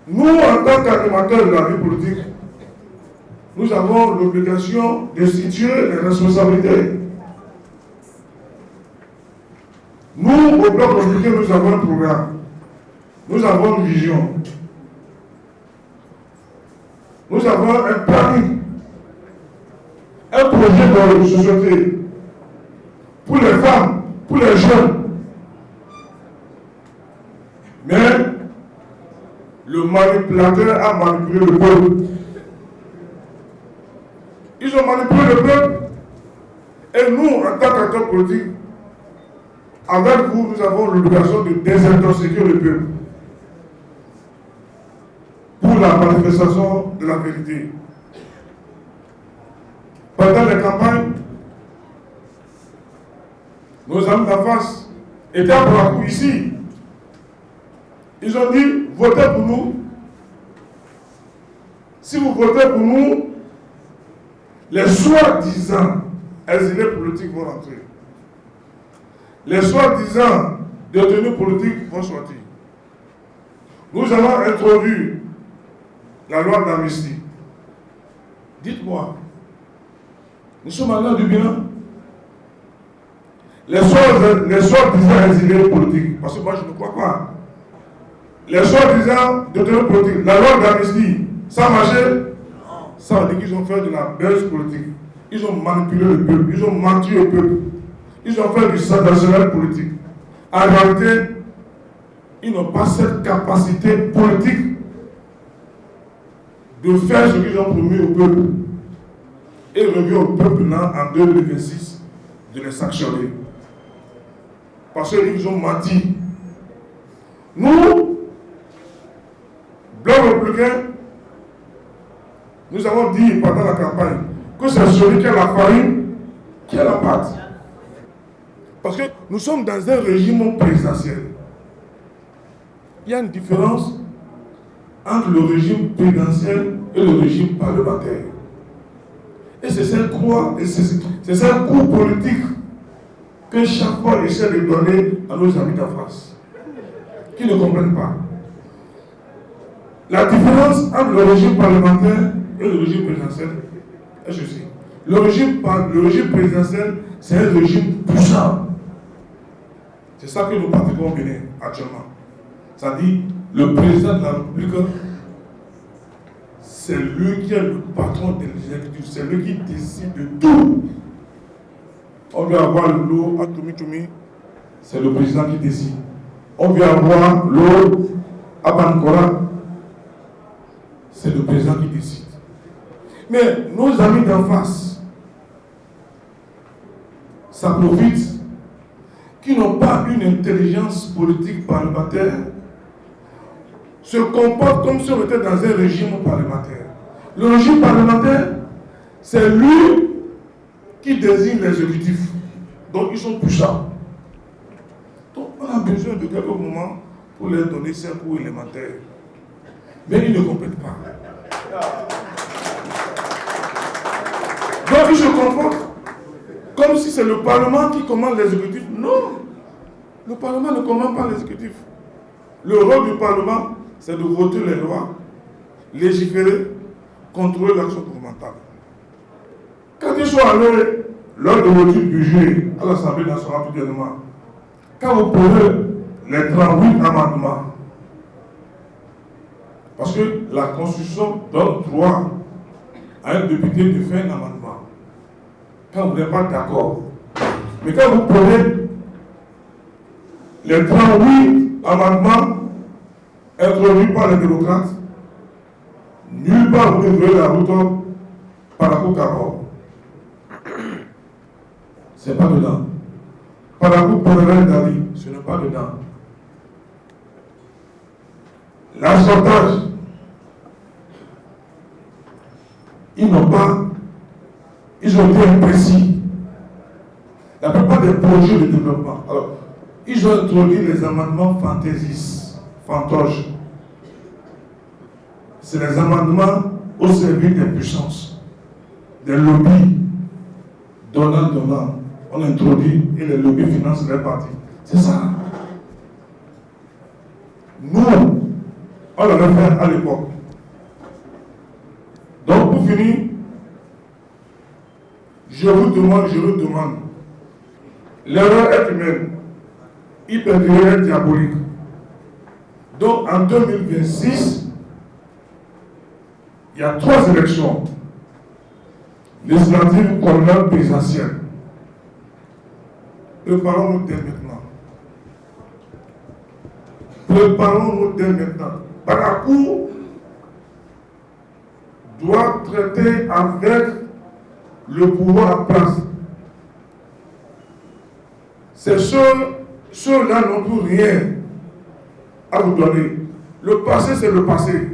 Nous, en tant qu'animateurs de la vie politique, nous avons l'obligation de situer les responsabilités. Nous, au bloc républicain, nous avons un programme. Nous avons une vision. Nous avons un planning. Un projet de société. Pour les femmes, pour les jeunes. Mais le manipulateur a manipulé le peuple. Ils ont manipulé le peuple. Et nous, en tant qu'acteurs politiques, avec vous, nous avons l'obligation de désintoxiquer le peuple pour la manifestation de la vérité. Pendant les campagnes, nos amis d'en face étaient à Brakou ici. Ils ont dit, votez pour nous. Si vous votez pour nous, les soi-disant exilés politiques vont rentrer. Les soi-disant détenus politiques vont sortir. Nous allons introduire la loi d'amnistie. Dites-moi, nous sommes à l'heure du bilan. Les soi-disant exilés politiques, parce que moi je ne crois pas. Les soi-disant détenus politiques, la loi d'amnistie, ça a marché. Ça veut dire qu'ils ont fait de la baisse politique. Ils ont manipulé le peuple, ils ont menti au peuple. Ils ont fait du sensationnel politique. En réalité, ils n'ont pas cette capacité politique de faire ce qu'ils ont promis au peuple. Et revient au peuple en 2026 de les sanctionner. Parce qu'ils ont menti. Nous, Bloc républicain, nous avons dit pendant la campagne que c'est celui qui a la farine qui a la pâte. Parce que nous sommes dans un régime présidentiel. Il y a une différence entre le régime présidentiel et le régime parlementaire. Et c'est ce coup politique que chaque fois essaie de donner à nos amis d'en face, qui ne comprennent pas. La différence entre le régime parlementaire et le régime présidentiel est ceci. Le régime présidentiel, c'est un régime puissant. C'est ça que nous pratiquons au Bénin actuellement. C'est-à-dire, le président de la République, c'est lui qui est le patron de l'exécutif, c'est lui qui décide de tout. On veut avoir l'eau à Toumi, c'est le président qui décide. On veut avoir l'eau à Bankora, c'est le président qui décide. Mais nos amis d'en face, ça profite, qui n'ont pas une intelligence politique parlementaire, se comportent comme si on était dans un régime parlementaire. Le régime parlementaire, c'est lui qui désigne l'exécutif. Donc ils sont puissants. Donc on a besoin de quelques moments pour leur donner ces cours élémentaires. Mais ils ne comprennent pas. Donc ils se comportent comme si c'est le Parlement qui commande l'exécutif. Non, le Parlement ne commande pas l'exécutif. Le rôle du Parlement, c'est de voter les lois, légiférer, contrôler l'action gouvernementale. Quand ils sont allés lors de vote du budget à l'Assemblée nationale tout dernièrement, quand vous prenez les 38 amendements, parce que la Constitution donne droit à un député de faire un amendement, quand vous n'êtes pas d'accord. Mais quand vous prenez les 38 amendements introduits par les démocrates, nulle part vous ne verrez la route par la Cour Carole. Ce n'est pas dedans. Par la Cour Pérenel d'Ali, ce n'est pas dedans. L'assortage, ils ont été imprécis. La plupart des projets de développement, alors, ils ont introduit les amendements fantoches. C'est les amendements au service des puissances, des lobbies, donnant. On introduit et les lobbies financent les partis. C'est ça. Nous, on on l'avait fait à l'époque. Donc pour finir, je vous demande, l'erreur est humaine, hyperdirecte et diabolique. Donc en 2026, il y a 3 élections, législatives, communales, présidentielles. Préparons-nous dès maintenant. Préparons-nous dès maintenant. Par la Cour doit traiter avec le pouvoir en place. Ceux-là n'ont plus rien à vous donner. Le passé, c'est le passé.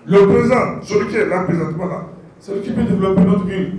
Le présent, celui qui est là présentement là, c'est lui qui peut développer notre ville.